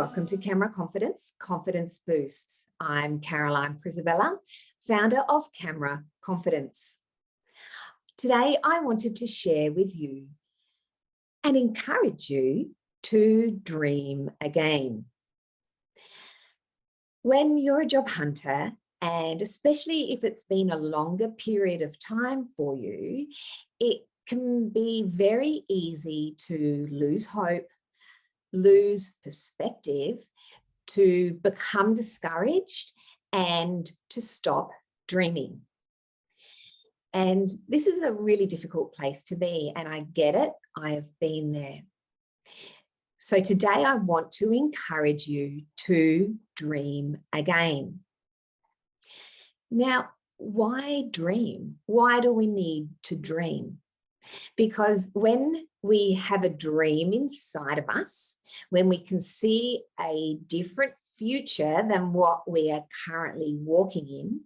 Welcome to Camera Confidence, Confidence Boosts. I'm Caroline Prisabella, founder of Camera Confidence. Today, I wanted to share with you and encourage you to dream again. When you're a job hunter, and especially if it's been a longer period of time for you, it can be very easy to lose hope, lose perspective, to become discouraged and to stop dreaming. And this is a really difficult place to be, and I get it. I have been there. So today I want to encourage you to dream again. Now, why dream? Why do we need to dream? Because when we have a dream inside of us, when we can see a different future than what we are currently walking in,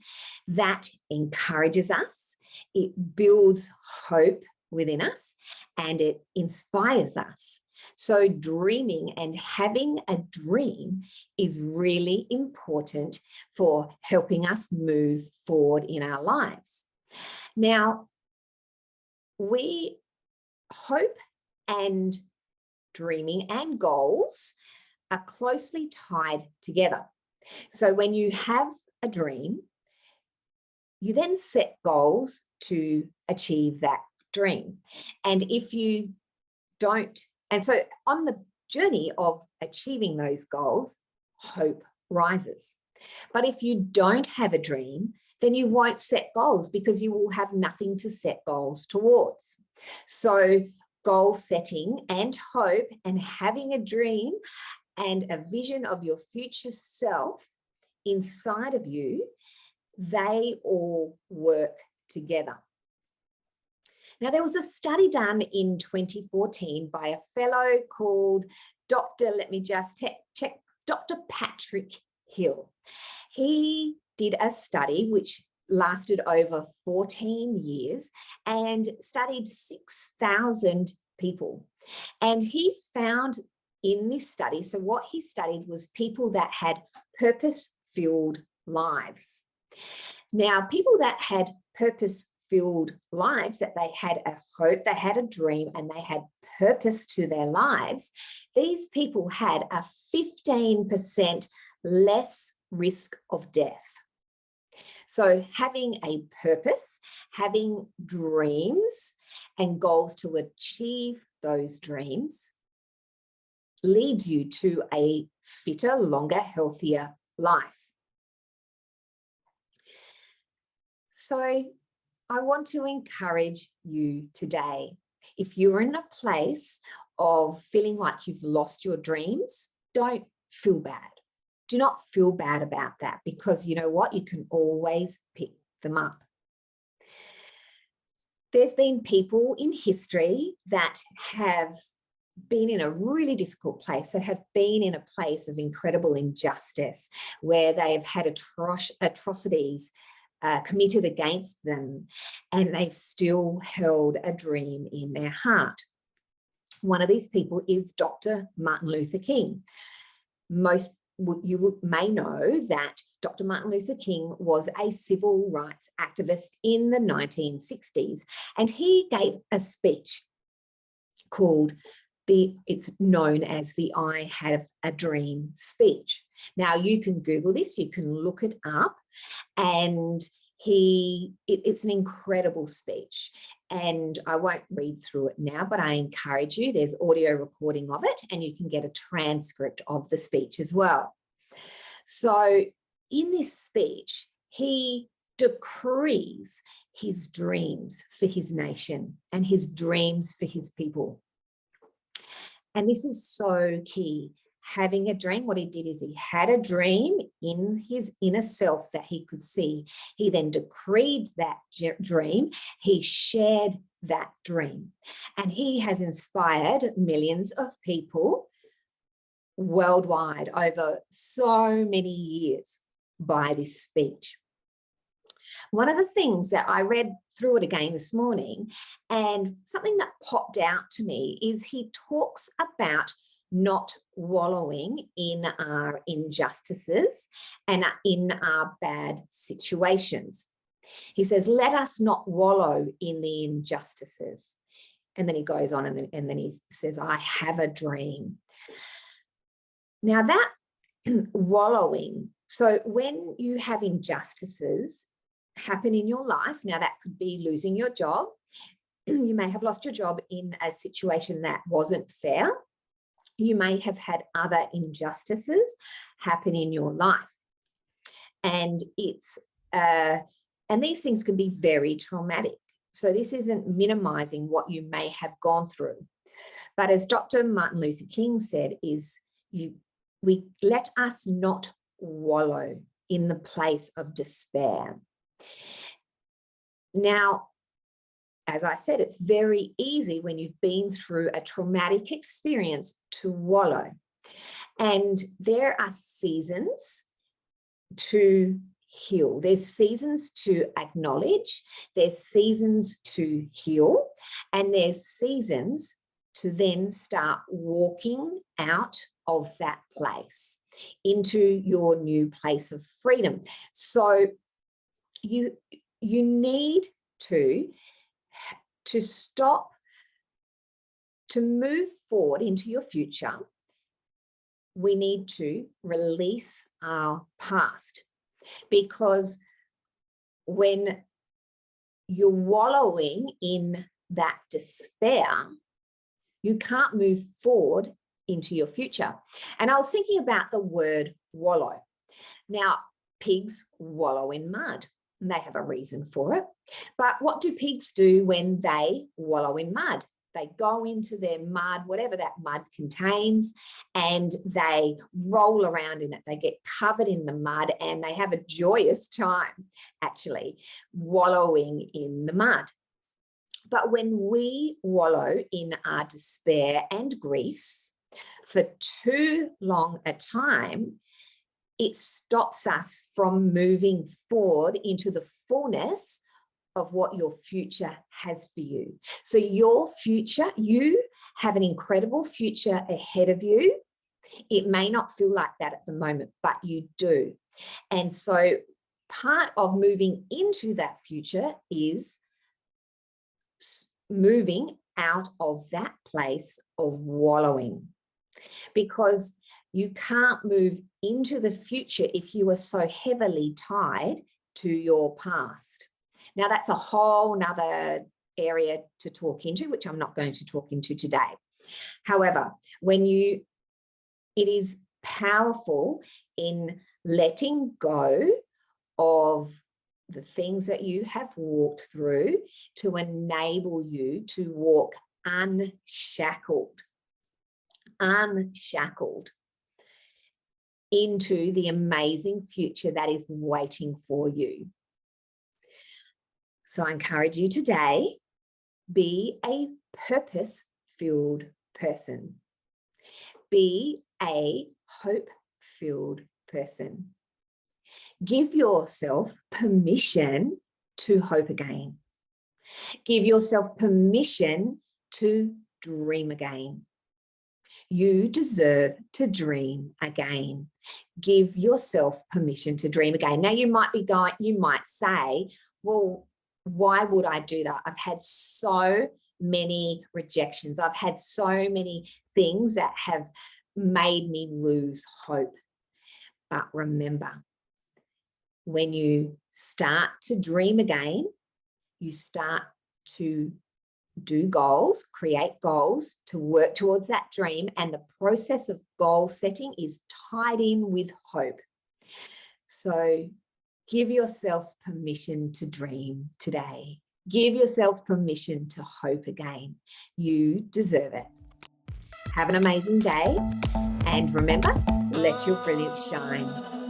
that encourages us, it builds hope within us, and it inspires us. So dreaming and having a dream is really important for helping us move forward in our lives. Now, hope and dreaming and goals are closely tied together. So when you have a dream, you then set goals to achieve that dream. And if you don't, and so on the journey of achieving those goals, hope rises. But if you don't have a dream, then you won't set goals because you will have nothing to set goals towards. So goal setting and hope and having a dream and a vision of your future self inside of you, they all work together. Now, there was a study done in 2014 by a fellow called Dr. Patrick Hill. He did a study which lasted over 14 years and studied 6,000 people. And he found in this study, so what he studied was people that had purpose-filled lives. Now, people that had purpose-filled lives, that they had a hope, they had a dream, and they had purpose to their lives, these people had a 15% less risk of death. So having a purpose, having dreams and goals to achieve those dreams leads you to a fitter, longer, healthier life. So I want to encourage you today. If you're in a place of feeling like you've lost your dreams, don't feel bad. Do not feel bad about that, because you know what? You can always pick them up. There's been people in history that have been in a really difficult place, that have been in a place of incredible injustice, where they've had atrocities committed against them, and they've still held a dream in their heart. One of these people is Dr. Martin Luther King. You may know that Dr. Martin Luther King was a civil rights activist in the 1960s, and he gave a speech called it's known as the I Have a Dream speech. Now, you can Google this, you can look it up, and it's an incredible speech. And I won't read through it now, but I encourage you, there's audio recording of it, and you can get a transcript of the speech as well. So in this speech, he decrees his dreams for his nation and his dreams for his people. And this is so key. Having a dream, what he did is he had a dream in his inner self that he could see. He then decreed that dream. He shared that dream. And he has inspired millions of people worldwide over so many years by this speech. One of the things that I read through it again this morning, and something that popped out to me, is he talks about not wallowing in our injustices and in our bad situations. He says, let us not wallow in the injustices. And then he goes on and then he says, I have a dream. Now that wallowing, so when you have injustices happen in your life, now that could be losing your job. You may have lost your job in a situation that wasn't fair. You may have had other injustices happen in your life. And and these things can be very traumatic. So this isn't minimizing what you may have gone through. But as Dr. Martin Luther King said, we let us not wallow in the place of despair. Now, as I said, it's very easy when you've been through a traumatic experience to wallow. And there are seasons to heal. There's seasons to acknowledge, there's seasons to heal, and there's seasons to then start walking out of that place into your new place of freedom. So you need to stop, to move forward into your future. We need to release our past, because when you're wallowing in that despair, you can't move forward into your future. And I was thinking about the word wallow. Now, pigs wallow in mud, and they have a reason for it. But what do pigs do when they wallow in mud? They go into their mud, whatever that mud contains, and they roll around in it. They get covered in the mud and they have a joyous time, actually, wallowing in the mud. But when we wallow in our despair and griefs for too long a time, it stops us from moving forward into the fullness of what your future has for you. So your future, you have an incredible future ahead of you. It may not feel like that at the moment, but you do. And so part of moving into that future is moving out of that place of wallowing, because you can't move into the future if you are so heavily tied to your past. Now, that's a whole nother area to talk into, which I'm not going to talk into today. However, it is powerful in letting go of the things that you have walked through to enable you to walk unshackled into the amazing future that is waiting for you. So I encourage you today, be a purpose-filled person. Be a hope-filled person. Give yourself permission to hope again. Give yourself permission to dream again. You deserve to dream again. Give yourself permission to dream again. Now you might say, well, why would I do that? I've had so many rejections. I've had so many things that have made me lose hope. But remember, when you start to dream again, you start to do goals, create goals to work towards that dream. And the process of goal setting is tied in with hope. So give yourself permission to dream today. Give yourself permission to hope again. You deserve it. Have an amazing day. And remember, let your brilliance shine.